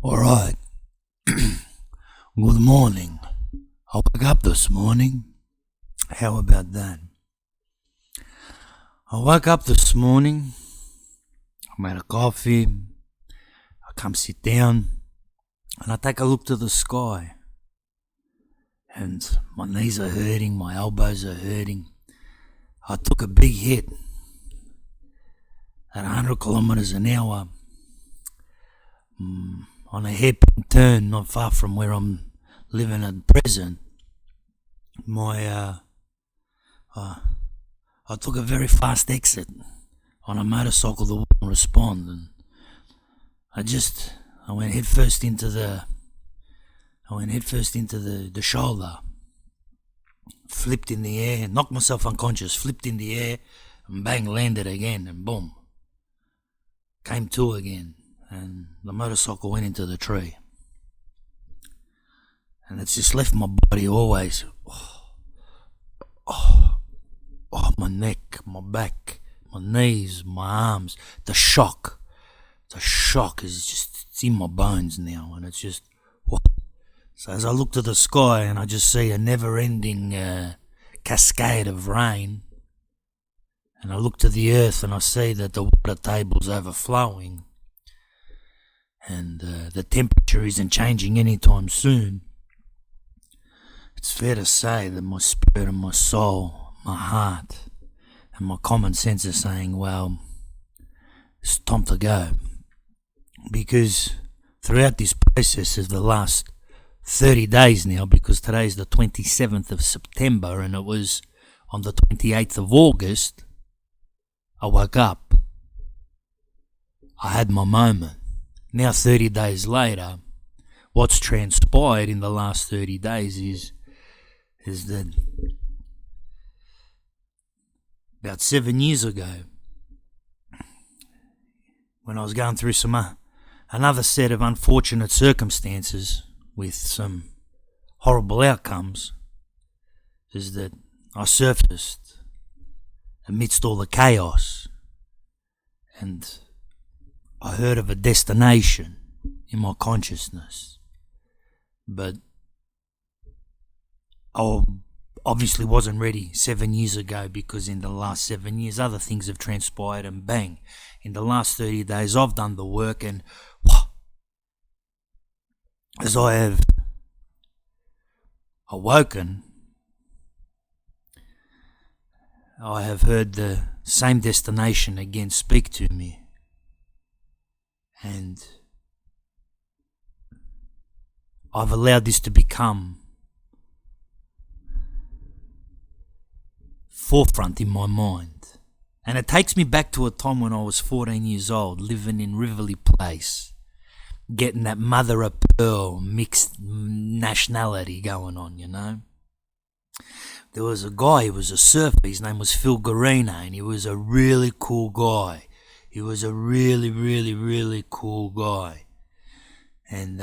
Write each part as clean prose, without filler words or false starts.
Alright, good morning. I woke up this morning. How about that? I woke up this morning, I made a coffee, I come sit down, and I take a look to the sky. And my knees are hurting, my elbows are hurting. I took a big hit at 100 kilometers an hour. On a hairpin turn not far from where I'm living at present. I took a very fast exit on a motorcycle that wouldn't respond, and I went headfirst into the shoulder, flipped in the air, knocked myself unconscious, flipped in the air, and bang, landed again, and boom, came to again. And the motorcycle went into the tree. And it's just left my body always, my neck, my back, my knees, my arms. The shock is just, it's in my bones now, and it's just, So as I look to the sky and I just see a never-ending cascade of rain, and I look to the earth and I see that the water table's overflowing, and the temperature isn't changing anytime soon, it's fair to say that my spirit and my soul, my heart and my common sense are saying, well, it's time to go. Because throughout this process of the last 30 days now, because today's the 27th of September and it was on the 28th of August, I woke up. I had my moment. Now 30 days later, what's transpired in the last 30 days is that about 7 years ago, when I was going through another set of unfortunate circumstances with some horrible outcomes, is that I surfaced amidst all the chaos, and I heard of a destination in my consciousness, but I obviously wasn't ready 7 years ago, because in the last 7 years other things have transpired, and bang, in the last 30 days I've done the work, and as I have awoken, I have heard the same destination again speak to me. And I've allowed this to become forefront in my mind. And it takes me back to a time when I was 14 years old, living in Riverley Place, getting that mother of pearl mixed nationality going on, you know. There was a guy, he was a surfer, his name was Phil Garino, and he was a really cool guy. He was a really, really, really cool guy. And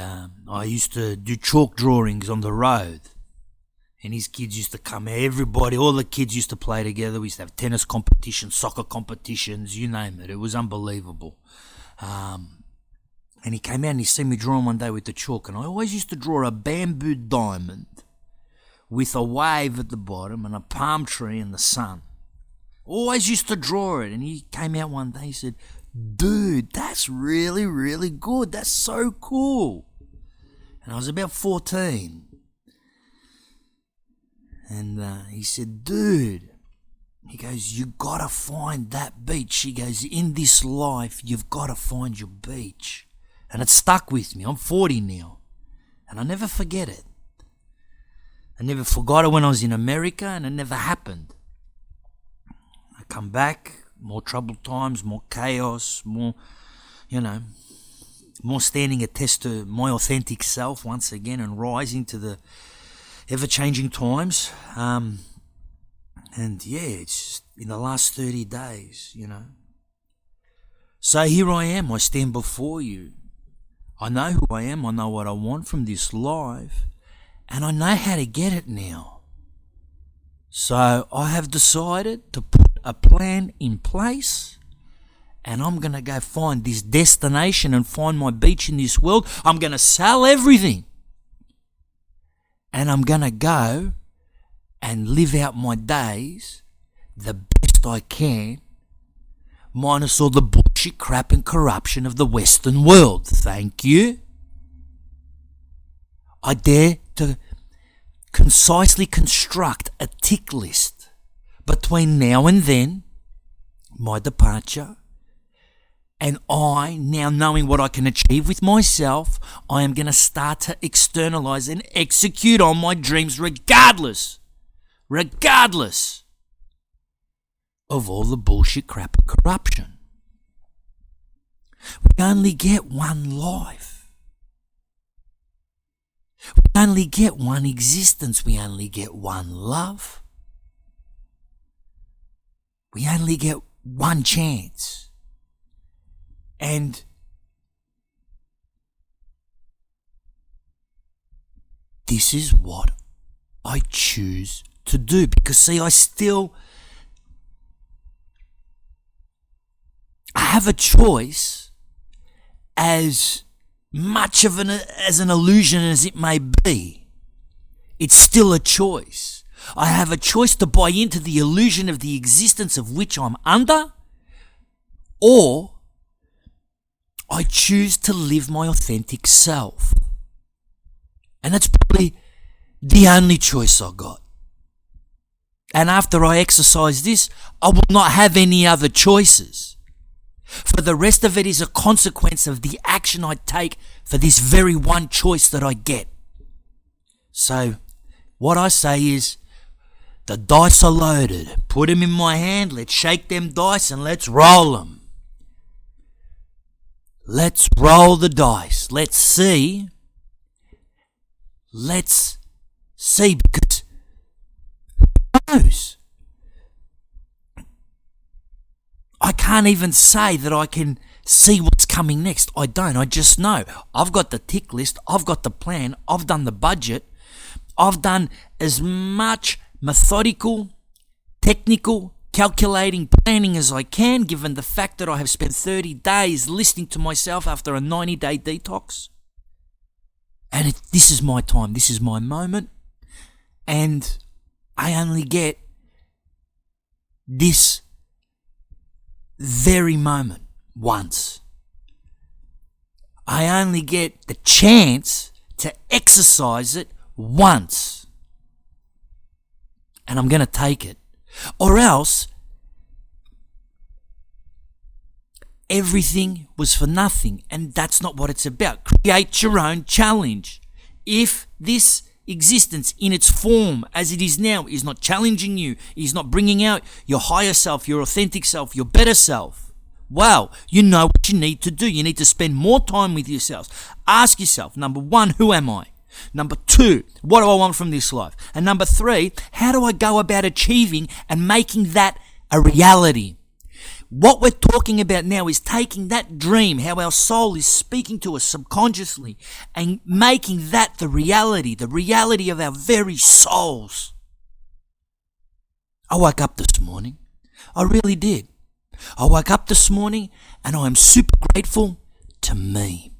I used to do chalk drawings on the road. And his kids used to come, all the kids used to play together. We used to have tennis competitions, soccer competitions, you name it. It was unbelievable. And he came out and he seen me drawing one day with the chalk. And I always used to draw a bamboo diamond with a wave at the bottom and a palm tree in the sun. Always used to draw it. And he came out one day, he said, "Dude, that's really, really good. That's so cool." And I was about 14. And he said, "Dude," he goes, "you gotta find that beach." He goes, "In this life, you've gotta find your beach." And it stuck with me. I'm 40 now. And I never forget it. I never forgot it when I was in America, and it never happened. I come back, more troubled times, more chaos, more standing a test to my authentic self once again, and rising to the ever-changing times. And yeah, it's just in the last 30 days, you know. So here I am, I stand before you. I know who I am, I know what I want from this life, and I know how to get it now. So I have decided to put a plan in place, and I'm going to go find this destination and find my beach in this world. I'm going to sell everything. And I'm going to go and live out my days the best I can, minus all the bullshit, crap and corruption of the Western world. Thank you. I dare to concisely construct a tick list between now and then, my departure, and I, now knowing what I can achieve with myself, I am going to start to externalize and execute on my dreams regardless of all the bullshit, crap and corruption. We only get one life. We only get one existence. We only get one love. We only get one chance. And this is what I choose to do. Because see, I have a choice, as much of an illusion as it may be. It's still a choice. I have a choice to buy into the illusion of the existence of which I'm under, or I choose to live my authentic self. And that's probably the only choice I got. And after I exercise this, I will not have any other choices. For the rest of it is a consequence of the action I take for this very one choice that I get. So, what I say is, the dice are loaded. Put them in my hand, let's shake them dice and let's roll them. Let's roll the dice. Let's see, because who knows? I can't even say that I can see what's coming next. I don't. I just know. I've got the tick list. I've got the plan. I've done the budget. I've done as much methodical, technical, calculating, planning as I can, given the fact that I have spent 30 days listening to myself after a 90-day detox. And this is my time. This is my moment. And I only get this very moment once. I only get the chance to exercise it once. And I'm going to take it. Or else, everything was for nothing. And that's not what it's about. Create your own challenge. If this existence in its form as it is now is not challenging you, is not bringing out your higher self, your authentic self, your better self, well, you know what you need to do. You need to spend more time with yourselves. Ask yourself, number one, who am I? Number two, what do I want from this life? And number three, how do I go about achieving and making that a reality? What we're talking about now is taking that dream, how our soul is speaking to us subconsciously, and making that the reality of our very souls. I woke up this morning. I really did. I woke up this morning and I am super grateful to me.